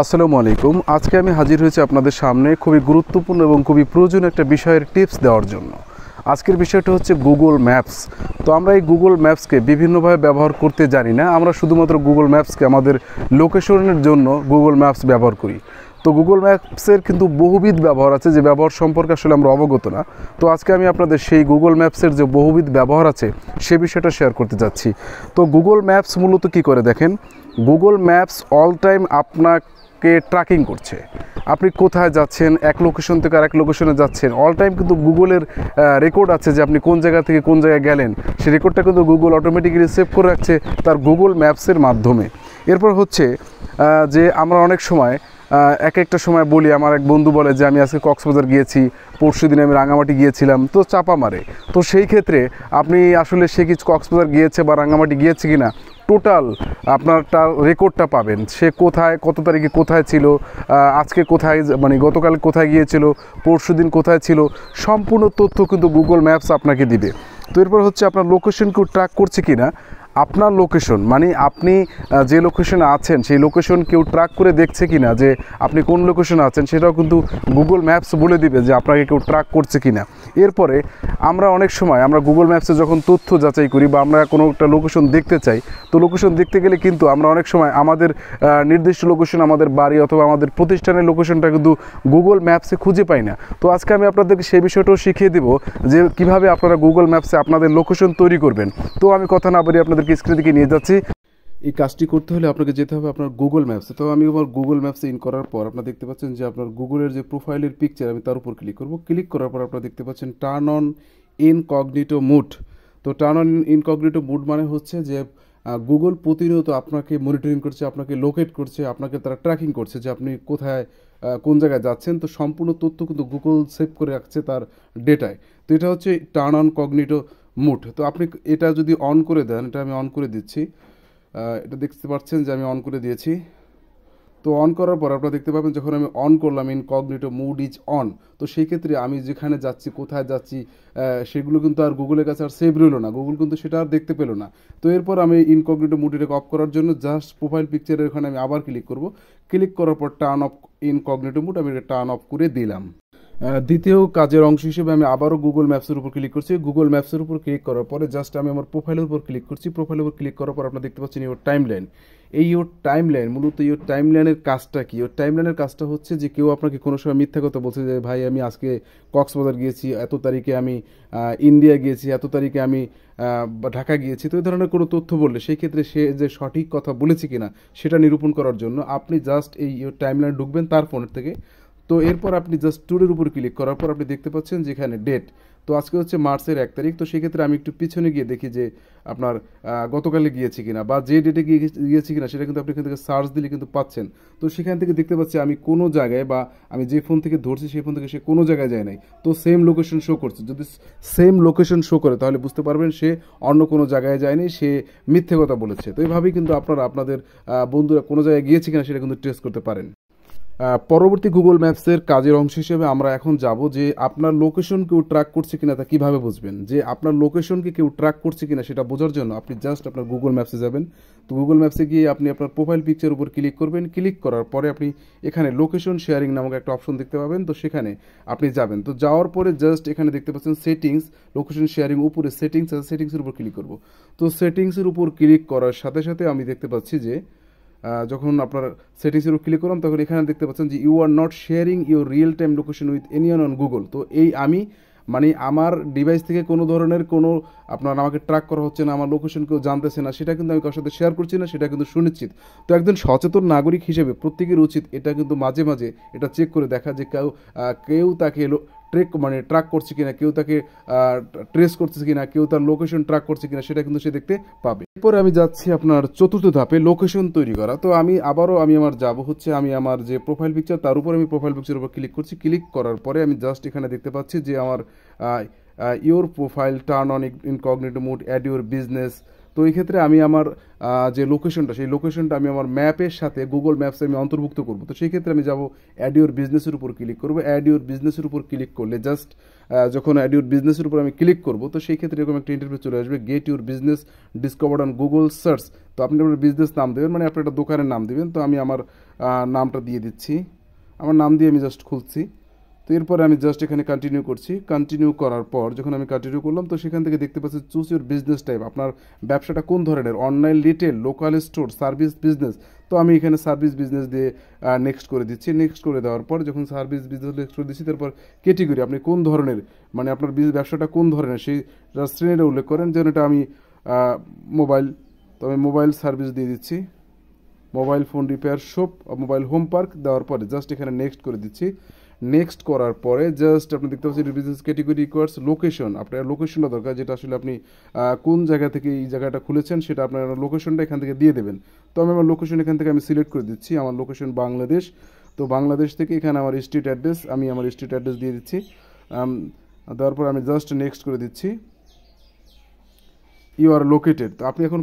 আসসালামু আলাইকুম। আজকে আমি হাজির হয়েছি আপনাদের সামনে খুবই গুরুত্বপূর্ণ এবং খুবই প্রয়োজনীয় একটা বিষয়ের টিপস দেওয়ার জন্য। আজকের বিষয়টা হচ্ছে গুগল ম্যাপস। তো আমরা এই গুগল ম্যাপসকে বিভিন্নভাবে ব্যবহার করতে জানি না। আমরা শুধুমাত্র গুগল ম্যাপসকে আমাদের লোকেশনের জন্য গুগল ম্যাপস ব্যবহার করি। তো গুগল ম্যাপসের কিন্তু বহুবিধ ব্যবহার আছে, যে ব্যবহার সম্পর্কে আসলে আমরা অবগত না। তো আজকে আমি আপনাদের সেই গুগল ম্যাপসের যে বহুবিধ ব্যবহার আছে সে বিষয়টা শেয়ার করতে যাচ্ছি। তো গুগল ম্যাপস মূলত কী করে দেখেন, গুগল ম্যাপস অল টাইম আপনাকে ট্র্যাকিং করছে। আপনি কোথায় যাচ্ছেন, এক লোকেশন থেকে আরেক লোকেশনে যাচ্ছেন, অল টাইম কিন্তু গুগলের রেকর্ড আছে যে আপনি কোন জায়গা থেকে কোন জায়গায় গেলেন। সেই রেকর্ডটা কিন্তু গুগল অটোমেটিক্যালি সেভ করে রাখছে তার গুগল ম্যাপসের মাধ্যমে। এরপর হচ্ছে যে আমরা অনেক সময় একটা সময় বলি, আমার এক বন্ধু বলে যে আমি আজকে কক্সবাজার গিয়েছি, পরশু দিনে আমি রাঙামাটি গিয়েছিলাম, তো চাপা মারে। তো সেই ক্ষেত্রে আপনি আসলে সে কিছু কক্সবাজার গিয়েছে বা রাঙামাটি গিয়েছে কি না টোটাল আপনার তার রেকর্ডটা পাবেন। সে কোথায়, কত তারিখে কোথায় ছিল, আজকে কোথায়, মানে গতকাল কোথায় গিয়েছিল, পরশু দিন কোথায় ছিল, সম্পূর্ণ তথ্য কিন্তু গুগল ম্যাপস আপনাকে দিবে। তো এরপর হচ্ছে আপনার লোকেশন কেউ ট্র্যাক করছে কি না। আপনার লোকেশন মানে আপনি যে লোকেশনে আছেন সেই লোকেশন কেউ ট্র্যাক করে দেখছে কি না, যে আপনি কোন লোকেশনে আছেন সেটাও কিন্তু গুগল ম্যাপস বলে দিবে যে আপনাকে কেউ ট্র্যাক করছে কি না। এরপরে আমরা অনেক সময় আমরা গুগল ম্যাপসে যখন তথ্য যাচাই করি বা আমরা কোনো একটা লোকেশন দেখতে চাই, তো লোকেশন দেখতে গেলে কিন্তু আমরা অনেক সময় আমাদের নির্দিষ্ট লোকেশন, আমাদের বাড়ি অথবা আমাদের প্রতিষ্ঠানের লোকেশনটা কিন্তু গুগল ম্যাপসে খুঁজে পাই না। তো আজকে আমি আপনাদেরকে সেই বিষয়টাও শিখিয়ে দেব যে কিভাবে আপনারা গুগল ম্যাপসে আপনাদের লোকেশন তৈরি করবেন। তো আমি কথা না বলি আপনাদেরকে স্ক্রিনের দিকে নিয়ে যাচ্ছি। এই কাজটি করতে হলে আপনাকে যেতে হবে আপনার গুগল ম্যাপসে। তো আমি আমার গুগল ম্যাপসে ইন করার পর আপনারা দেখতে পাচ্ছেন যে আপনার গুগলের যে প্রোফাইলের পিকচার, আমি তার উপর ক্লিক করব। ক্লিক করার পর আপনারা দেখতে পাচ্ছেন টার্ন অন ইনকগনিটো মুড। তো টার্ন অন ইনকগনিটো মুড মানে হচ্ছে যে গুগল প্রতিনিয়ত আপনাকে মনিটরিং করছে, আপনাকে লোকেট করছে, আপনাকে তারা ট্র্যাকিং করছে যে আপনি কোথায় কোন জায়গায় যাচ্ছেন। তো সম্পূর্ণ তথ্য কিন্তু গুগল সেভ করে রাখছে তার ডেটায়। তো এটা হচ্ছে টার্ন অন কগনিটো মুড। তো আপনি এটা যদি অন করে দেন, এটা আমি অন করে দিচ্ছি, এটা দেখতে পাচ্ছেন যে আমি অন করে দিয়েছি। তো অন করার পর আপনারা দেখতে পাবেন যখন আমি অন করলাম ইনকগনিটো মুড ইজ অন, তো সেই ক্ষেত্রে আমি যেখানে যাচ্ছি, কোথায় যাচ্ছি, সেগুলো কিন্তু আর গুগলের কাছে আর সেভ রইল না, গুগল কিন্তু সেটা আর দেখতে পেলো না। তো এরপর আমি ইনকগনিটো মুড এটাকে অফ করার জন্য জাস্ট প্রোফাইল পিকচারের ওখানে আমি আবার ক্লিক করব। ক্লিক করার পর টার্ন অফ ইনকগনিটো মুড আমি এটা টার্ন অফ করে দিলাম। দ্বিতীয় কাজের অংশ হিসেবে আমি আবারও গুগল ম্যাপসের উপর ক্লিক করছি। গুগল ম্যাপসের উপর ক্লিক করার পরে জাস্ট আমি আমার প্রোফাইলের উপর ক্লিক করছি। প্রোফাইলের উপর ক্লিক করার পর আপনারা দেখতে পাচ্ছেন ইওর টাইম লাইন। এই ইওর টাইম লাইন, মূলত ইওর টাইম লাইনের কাজটা কি? ইওর টাইম লাইনের কাজটা হচ্ছে যে কেউ আপনাকে কোনো সময় মিথ্যা কথা বলছে যে ভাই আমি আজকে কক্সবাজার গিয়েছি, এত তারিখে আমি ইন্ডিয়া গিয়েছি, এত তারিখে আমি ঢাকা গিয়েছি। তো এই ধরনের কোনো তথ্য বললে সেই ক্ষেত্রে সে যে সঠিক কথা বলেছে কিনা সেটা নিরূপণ করার জন্য আপনি জাস্ট এই ইওর টাইম লাইনে ঢুকবেন তার ফোনের থেকে। তো এরপর আপনি জাস্ট টুডের উপর ক্লিক করার পর আপনি দেখতে পাচ্ছেন যেখানে ডেট। তো আজকে হচ্ছে মার্চের 1 তারিখ। তো সেক্ষেত্রে আমি একটু পিছনে গিয়ে দেখি যে আপনার গতকালে গিয়েছি কিনা বা যে ডেটে গিয়েছি কিনা সেটা কিন্তু আপনি এখান থেকে সার্চ দিলে কিন্তু পাচ্ছেন। তো সেখান থেকে দেখতে পাচ্ছি আমি কোনো জায়গায় বা আমি যে ফোন থেকে ধরছি সেই ফোন থেকে সে কোনো জায়গায় যায় নাই, তো সেম লোকেশন শো করছে। যদি সেম লোকেশন শো করে তাহলে বুঝতে পারবেন সে অন্য কোনো জায়গায় যায়নি, সে মিথ্যে কথা বলেছে। তো এইভাবেই কিন্তু আপনারা আপনাদের বন্ধুরা কোনো জায়গায় গিয়েছে কিনা সেটা কিন্তু টেস্ট করতে পারেন। পরবর্তী গুগল ম্যাপসের কাজের অংশ হিসেবে আমরা এখন যাব যে আপনার লোকেশন কেউ ট্র্যাক করছে কিনা তা কীভাবে বুঝবেন। যে আপনার লোকেশনকে কেউ ট্র্যাক করছে কিনা সেটা বোঝার জন্য আপনি জাস্ট আপনার গুগল ম্যাপসে যাবেন। তো গুগল ম্যাপসে গিয়ে আপনি আপনার প্রোফাইল পিকচার উপর ক্লিক করবেন। ক্লিক করার পরে আপনি এখানে লোকেশন শেয়ারিং নামক একটা অপশন দেখতে পাবেন। তো সেখানে আপনি যাবেন। তো যাওয়ার পরে জাস্ট এখানে দেখতে পাচ্ছেন সেটিংস, লোকেশন শেয়ারিং উপরে সেটিংস আছে, সেটিংসের উপর ক্লিক করব। তো সেটিংসের উপর ক্লিক করার সাথে সাথে আমি দেখতে পাচ্ছি যে যখন আপনার সেটিংসের উপর ক্লিক করলাম তখন এখানে দেখতে পাচ্ছেন যে you are not sharing your real time location with anyone on Google. তো এই আমি মানে আমার ডিভাইস থেকে কোনো ধরনের কোনো আপনার আমাকে ট্র্যাক করা হচ্ছে না, আমার লোকেশন কেউ জানতেছে না, সেটা কিন্তু আমি কারোর সাথে শেয়ার করছি না, সেটা কিন্তু সুনিশ্চিত। তো একজন সচেতন নাগরিক হিসেবে প্রত্যেকের উচিত এটা কিন্তু মাঝে মাঝে এটা চেক করে দেখা যে কেউ তাকে ট্র্যাক করছে কিনা, কেউ তাকে ট্রেস করছে কিনা, কেউ তার লোকেশন ট্র্যাক করছে কিনা সেটা কিন্তু সে দেখতে পাবে। এরপরে আমি যাচ্ছি আপনার চতুর্থ ধাপে, লোকেশন তৈরি করা। তো আমি আমার যাব হচ্ছে আমি আমার যে প্রোফাইল পিকচার তার উপর আমি প্রোফাইল পিকচারের উপর ক্লিক করছি। ক্লিক করার পরে আমি জাস্ট এখানে দেখতে পাচ্ছি যে আমার your profile turn on incognito mode, add your business তো এই ক্ষেত্রে আমি আমার যে লোকেশনটা সেই লোকেশনটা আমি আমার ম্যাপের সাথে গুগল ম্যাপসে আমি অন্তর্ভুক্ত করব। তো সেই ক্ষেত্রে আমি যাব অ্যাড ইউর বিজনেসের উপর ক্লিক করব। অ্যাড ইউর বিজনেসের উপর ক্লিক করলে জাস্ট যখন অ্যাড ইউর বিজনেসের উপর আমি ক্লিক করব তো সেই ক্ষেত্রে এরকম একটা ইন্টারভিউ চলে আসবে, get your business discovered on Google search. তো আপনি আপনার বিজনেস নাম দেবেন, মানে আপনি একটা দোকানের নাম দেবেন। তো আমি আমার নামটা দিয়ে দিচ্ছি, আমার নাম দিয়ে আমি জাস্ট খুলছি। তো এরপরে আমি জাস্ট এখানে কন্টিনিউ করছি। কন্টিনিউ করার পর যখন আমি কন্টিনিউ করলাম তো সেখান থেকে দেখতে পাচ্ছি চুজ ইউর বিজনেস টাইপ, আপনার ব্যবসাটা কোন ধরনের, online, retail, local store, service business. তো আমি এখানে সার্ভিস বিজনেস দিয়ে নেক্সট করে দিচ্ছি। নেক্সট করে দেওয়ার পর যখন সার্ভিস বিজনেস নেক্সট করে দিচ্ছি, তারপর ক্যাটেগরি আপনি কোন ধরনের, মানে আপনার ব্যবসাটা কোন ধরনের সেই শ্রেণীটা উল্লেখ করেন, যেন এটা আমি মোবাইল, তো আমি মোবাইল সার্ভিস দিয়ে দিচ্ছি, mobile phone repair shop, mobile home park দেওয়ার পরে জাস্ট এখানে নেক্সট করে দিচ্ছি। নেক্সট করার পরে জাস্ট আপনি দেখতে পাচ্ছেন বিজনেস ক্যাটেগরি রিকোয়ার্স লোকেশন, আপনার লোকেশনটা দরকার, যেটা আসলে আপনি কোন জায়গা থেকে এই জায়গাটা খুলেছেন সেটা আপনার লোকেশনটা এখান থেকে দিয়ে দেবেন। তো আমি আমার লোকেশন এখান থেকে আমি সিলেক্ট করে দিচ্ছি, আমার লোকেশন বাংলাদেশ। তো বাংলাদেশ থেকে এখানে আমার স্ট্রিট অ্যাড্রেস, আমি আমার স্ট্রিট অ্যাড্রেস দিয়ে দিচ্ছি। দেওয়ার পর আমি জাস্ট নেক্সট করে দিচ্ছি, ইউ আর লোকেটেড। তো আপনি এখন